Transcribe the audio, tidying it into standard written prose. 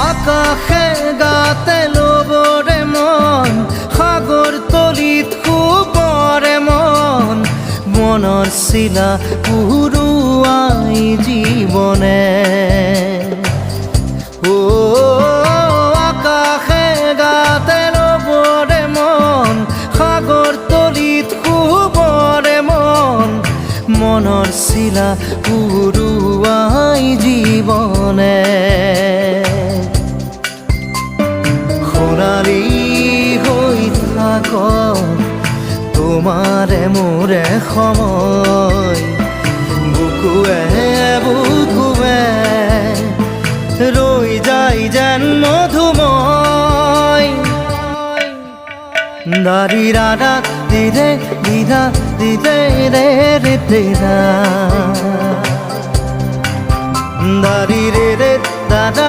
আকাশে গাতে লবৰে মন সাগৰ তলিত শুবৰে মন মনৰ চিলা উৰুৱাই জীৱনে আকাশে গাতে লবৰে মন সাগৰ তলিত শুবৰে মন মনৰ চিলা উৰুৱাই জীৱনে সোণালী হৈ থাক তোমাৰে মোৰে সময় বুকুৱে বুকুৱে ৰৈ যায় যেন মধুময় দাৰি ৰাধা দিদে দিদা দিদে ৰে ৰে দিদা দাৰি ৰে ৰে দাদা